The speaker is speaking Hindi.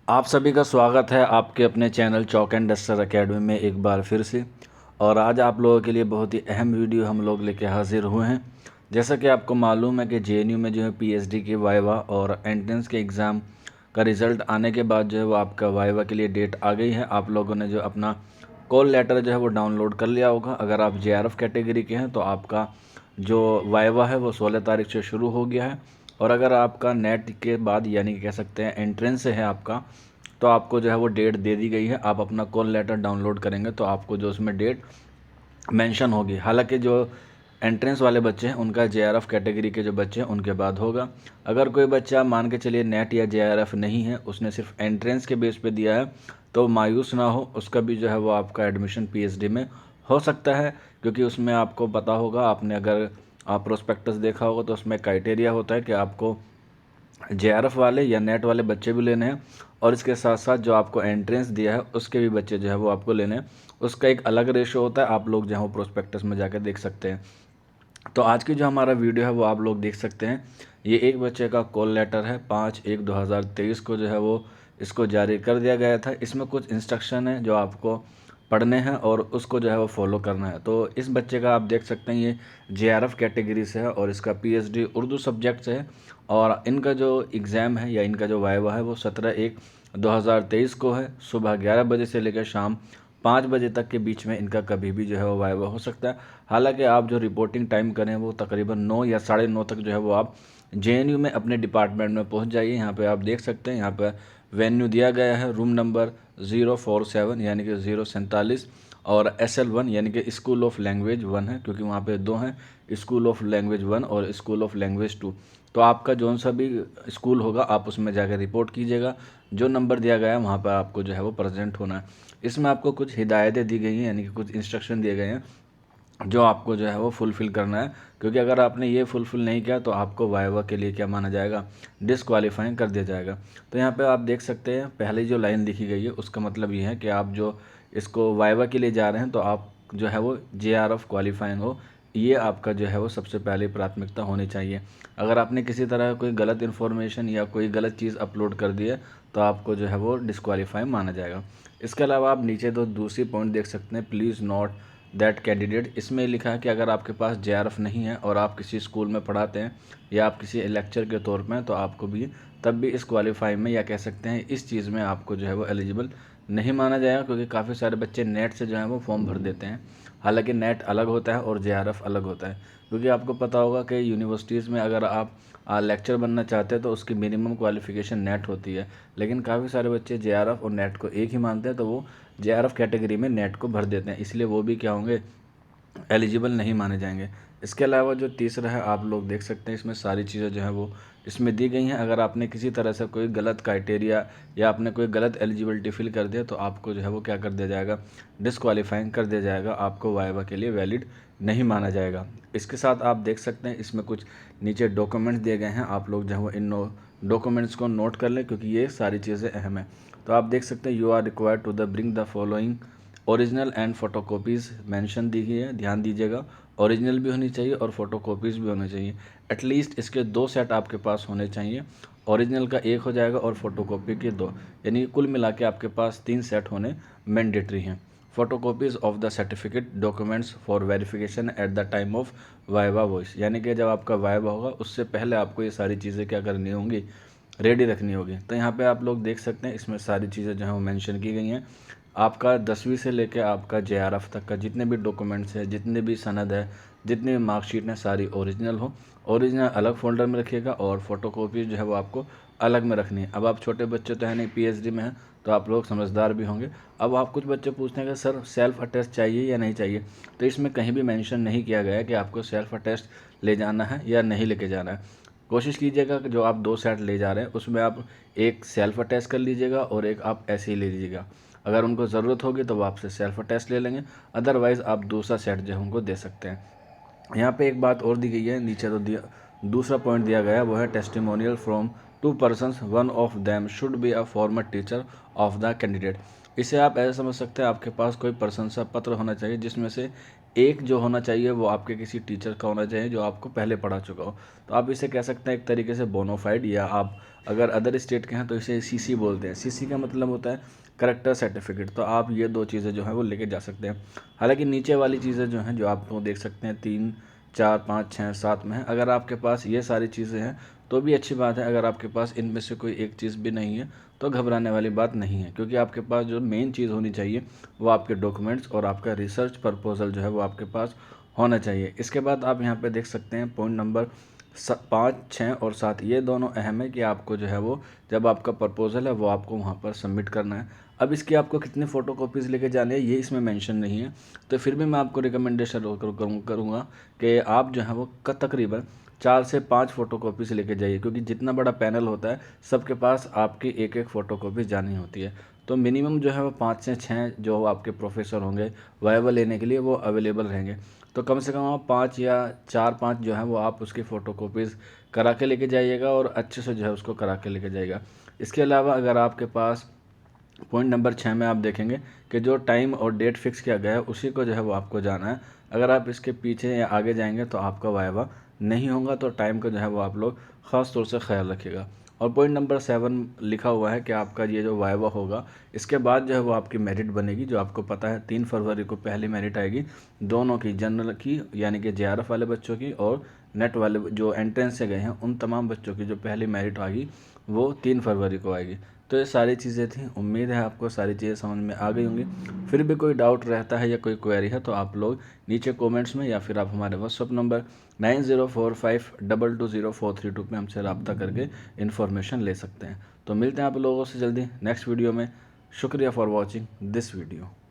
आप सभी का स्वागत है आपके अपने channel chalk and duster academy में एक बार फिर से। और आज आप लोगों के लिए बहुत ही अहम वीडियो हम लोग लेके हाजिर हुए हैं। जैसा कि आपको मालूम है कि जेएनयू में जो है पीएचडी के वाइवा और एंट्रेंस के एग्ज़ाम का रिज़ल्ट आने के बाद जो है वो आपका वाइवा के लिए डेट आ गई है। आप लोगों ने जो अपना कॉल लेटर जो है वो डाउनलोड कर लिया होगा। अगर आप जेआरएफ कैटेगरी के हैं तो आपका जो वाइवा है वो 16 तारीख से शुरू हो गया है। और अगर आपका नेट के बाद यानी कि कह सकते हैं एंट्रेंस है आपका, तो आपको जो है वो डेट दे दी गई है। आप अपना कॉल लेटर डाउनलोड करेंगे तो आपको जो उसमें डेट मेंशन होगी। हालांकि जो एंट्रेंस वाले बच्चे हैं उनका जेआरएफ कैटेगरी के जो बच्चे हैं उनके बाद होगा। अगर कोई बच्चा मान के चलिए नेट या जेआरएफ नहीं है, उसने सिर्फ एंट्रेंस के बेस पे दिया है, तो मायूस ना हो, उसका भी जो है वो आपका एडमिशन पीएचडी में हो सकता है। क्योंकि उसमें आपको पता होगा, आपने अगर आप प्रोस्पेक्टस देखा होगा तो उसमें क्राइटेरिया होता है कि आपको जेआरएफ वाले या नेट वाले बच्चे भी लेने हैं, और इसके साथ साथ जो आपको एंट्रेंस दिया है उसके भी बच्चे जो है वो आपको लेने हैं। उसका एक अलग रेशो होता है, आप लोग जो है वो प्रोस्पेक्टस में जाकर देख सकते हैं। तो आज की जो हमारा वीडियो है वो आप लोग देख सकते हैं। ये एक बच्चे का कॉल लेटर है, 5/1/2023 को जो है वो इसको जारी कर दिया गया था। इसमें कुछ इंस्ट्रक्शन है जो आपको पढ़ने हैं और उसको जो है वो फॉलो करना है। तो इस बच्चे का आप देख सकते हैं ये जेआरएफ कैटेगरी से है और इसका पीएचडी उर्दू सब्जेक्ट से है। और इनका जो एग्ज़ाम है या इनका जो वाइवा है वो 17/1/2023 को है। सुबह 11 बजे से लेकर शाम 5 बजे तक के बीच में इनका कभी भी जो है वो वाइवा हो सकता है। हालांकि आप जो रिपोर्टिंग टाइम करें वो तकरीबन 9 या 9:30 तक जो है वो आप जेएनयू में अपने डिपार्टमेंट में पहुंच जाइए। यहाँ पे आप देख सकते हैं, यहाँ पर वेन्यू दिया गया है, रूम नंबर 047 यानी कि 047, और SL1 यानी कि स्कूल ऑफ लैंग्वेज 1 है, क्योंकि वहाँ पे दो हैं, स्कूल ऑफ लैंग्वेज 1 और स्कूल ऑफ लैंग्वेज 2। तो आपका जौन सा भी स्कूल होगा आप उसमें जाकर रिपोर्ट कीजिएगा। जो नंबर दिया गया है वहाँ पर आपको जो है वो प्रेजेंट होना है। इसमें आपको कुछ हिदायतें दी गई हैं, यानी कि कुछ इंस्ट्रक्शन दिए गए हैं जो आपको जो है वो फुलफ़िल करना है। क्योंकि अगर आपने ये फुलफ़िल नहीं किया तो आपको वाइवा के लिए क्या माना जाएगा, डिसक्वालीफाइंग कर दिया जाएगा। तो यहाँ पे आप देख सकते हैं पहले जो लाइन लिखी गई है उसका मतलब ये है कि आप जो इसको वाइवा के लिए जा रहे हैं तो आप जो है वो जेआरएफ क्वालिफाइंग हो, ये आपका जो है वो सबसे पहले प्राथमिकता होनी चाहिए। अगर आपने किसी तरह कोई गलत इन्फॉर्मेशन या कोई गलत चीज़ अपलोड कर दी है तो आपको जो है वो डिसक्वालीफाई माना जाएगा। इसके अलावा आप नीचे तो दूसरी पॉइंट देख सकते हैं, प्लीज़ नोट दैट कैंडिडेट। इसमें लिखा है कि अगर आपके पास जेआरएफ नहीं है और आप किसी स्कूल में पढ़ाते हैं या आप किसी लेक्चर के तौर पे हैं तो आपको भी तब भी इस क्वालिफाई में या कह सकते हैं इस चीज़ में आपको जो है वो एलिजिबल नहीं माना जाएगा। क्योंकि काफ़ी सारे बच्चे नेट से जो है वो फॉर्म भर देते हैं। हालांकि नेट अलग होता है और जेआरएफ अलग होता है। क्योंकि आपको पता होगा कि यूनिवर्सिटीज़ में अगर आप लेक्चर बनना चाहते हैं तो उसकी मिनिमम क्वालिफिकेशन नेट होती है। लेकिन काफ़ी सारे बच्चे जेआरएफ और नेट को एक ही मानते हैं, तो वो जेआरएफ कैटेगरी में नेट को भर देते हैं, इसलिए वो भी क्या होंगे, एलिजिबल नहीं माने जाएंगे। इसके अलावा जो तीसरा है आप लोग देख सकते हैं, इसमें सारी चीज़ें जो है वो इसमें दी गई हैं। अगर आपने किसी तरह से कोई गलत क्राइटेरिया या आपने कोई गलत एलिजिबिलिटी फिल कर दिया तो आपको जो है वो क्या कर दिया जाएगा, डिसक्वालीफाइंग कर दिया जाएगा, आपको वाइवा के लिए वैलिड नहीं माना जाएगा। इसके साथ आप देख सकते हैं इसमें कुछ नीचे डॉक्यूमेंट्स दिए गए हैं, आप लोग जो है वो इन डॉक्यूमेंट्स को नोट कर लें क्योंकि ये सारी चीज़ें अहम है। तो आप देख सकते हैं, you are required to the bring the following original and photocopies mention दी गई है, ध्यान दीजिएगा। ओरिजिनल भी होनी चाहिए और फोटोकॉपीज़ भी होनी चाहिए। एटलीस्ट इसके 2 सेट आपके पास होने चाहिए। ओरिजिनल का 1 हो जाएगा और फोटोकॉपी के 2, यानी कुल मिला के आपके पास 3 सेट होने मैंडेटरी हैं। Photocopies of the certificate documents for verification at the time of viva voce, यानी कि जब आपका वाइवा होगा उससे पहले आपको ये सारी चीज़ें क्या करनी होंगी, रेडी रखनी होगी। तो यहाँ पे आप लोग देख सकते हैं इसमें सारी चीज़ें जो हैं वो मेंशन की गई हैं। आपका 10वीं से लेकर आपका जेआरएफ तक का जितने भी डॉक्यूमेंट्स है, जितने भी सनद है, जितनी भी मार्कशीट है, सारी ओरिजिनल हो। ओरिजिनल अलग फोल्डर में रखिएगा और फोटोकॉपी जो है वो आपको अलग में रखनी है। अब आप छोटे बच्चे तो है नहीं, पीएचडी में हैं, तो आप लोग समझदार भी होंगे। अब आप कुछ बच्चे पूछते हैं कि सर सेल्फ अटेस्ट चाहिए या नहीं चाहिए, तो इसमें कहीं भी मेंशन नहीं किया गया है कि आपको सेल्फ अटेस्ट ले जाना है या नहीं लेके जाना है। कोशिश कीजिएगा कि जो आप 2 सेट ले जा रहे हैं उसमें आप एक सेल्फ अटेस्ट कर लीजिएगा और एक आप ऐसे ही ले लीजिएगा। अगर उनको ज़रूरत होगी तो वो आपसे सेल्फ अटेस्ट ले लेंगे, अदरवाइज़ आप दूसरा सेट जो है उनको दे सकते हैं। यहाँ पे एक बात और दी गई है, नीचे तो दिया दूसरा पॉइंट दिया गया है, वो है testimonial from 2 persons, one of them should be a former teacher of the candidate. इसे आप ऐसे समझ सकते हैं, आपके पास कोई प्रशंसा पत्र होना चाहिए जिसमें से एक जो होना चाहिए वो आपके किसी टीचर का होना चाहिए जो आपको पहले पढ़ा चुका हो। तो आप इसे कह सकते हैं एक तरीके से बोनाफाइड, या आप अगर अदर स्टेट के हैं तो इसे सीसी बोलते हैं। सीसी का मतलब होता है करेक्टर सर्टिफिकेट। तो आप ये 2 चीज़ें जो हैं वो लेके जा सकते हैं। हालांकि नीचे वाली चीज़ें जो हैं, जो आपको देख सकते हैं 3, 4, 5, 6, 7 में है, अगर आपके पास ये सारी चीज़ें हैं तो भी अच्छी बात है। अगर आपके पास इनमें से कोई एक चीज़ भी नहीं है तो घबराने वाली बात नहीं है, क्योंकि आपके पास जो मेन चीज़ होनी चाहिए वो आपके डॉक्यूमेंट्स और आपका रिसर्च प्रपोजल जो है वो आपके पास होना चाहिए। इसके बाद आप यहाँ पे देख सकते हैं पॉइंट नंबर 5, 6 और 7, ये दोनों अहम है कि आपको जो है वो जब आपका प्रपोजल है वो आपको वहाँ पर सबमिट करना है। अब इसकी आपको कितनी फ़ोटो कॉपीज़ लेके जानी है ये इसमें मेंशन नहीं है, तो फिर भी मैं आपको रिकमेंडेशन करूँगा कि आप जो है वो तकरीबन 4 से 5 फ़ोटो कॉपीज़ लेके जाइए, क्योंकि जितना बड़ा पैनल होता है सबके पास आपकी एक एक फ़ोटो कॉपी जानी होती है। तो मिनिमम जो है वो 5 से 6 जो आपके प्रोफेसर होंगे वाइवा लेने के लिए वो अवेलेबल रहेंगे। तो कम से कम आप 5 या 4-5 जो है वो आप उसकी फ़ोटो कॉपीज़ करा के लेके जाइएगा और अच्छे से जो है उसको करा के लेके जाइएगा। इसके अलावा अगर आपके पास पॉइंट नंबर 6 में आप देखेंगे कि जो टाइम और डेट फिक्स किया गया है उसी को जो है वो आपको जाना है। अगर आप इसके पीछे या आगे जाएंगे तो आपका वाइवा नहीं होगा। तो टाइम का जो है वो आप लोग ख़ास तौर से ख्याल रखिएगा। और पॉइंट नंबर 7 लिखा हुआ है कि आपका ये जो वाइवा होगा इसके बाद जो है वो आपकी मेरिट बनेगी। जो आपको पता है 3 फरवरी को पहली मेरिट आएगी दोनों की, जनरल की यानी कि जेआरएफ वाले बच्चों की और नेट वाले जो एंट्रेंस से गए हैं उन तमाम बच्चों की जो पहली मेरिट आएगी वो 3 फरवरी को आएगी। तो ये सारी चीज़ें थी। उम्मीद है आपको सारी चीज़ें समझ में आ गई होंगी। फिर भी कोई डाउट रहता है या कोई क्वेरी है तो आप लोग नीचे कमेंट्स में या फिर आप हमारे व्हाट्सअप नंबर 9045220432 पे हमसे रब्ता करके इन्फॉर्मेशन ले सकते हैं। तो मिलते हैं आप लोगों से जल्दी नेक्स्ट वीडियो में। शुक्रिया फॉर वॉचिंग दिस वीडियो।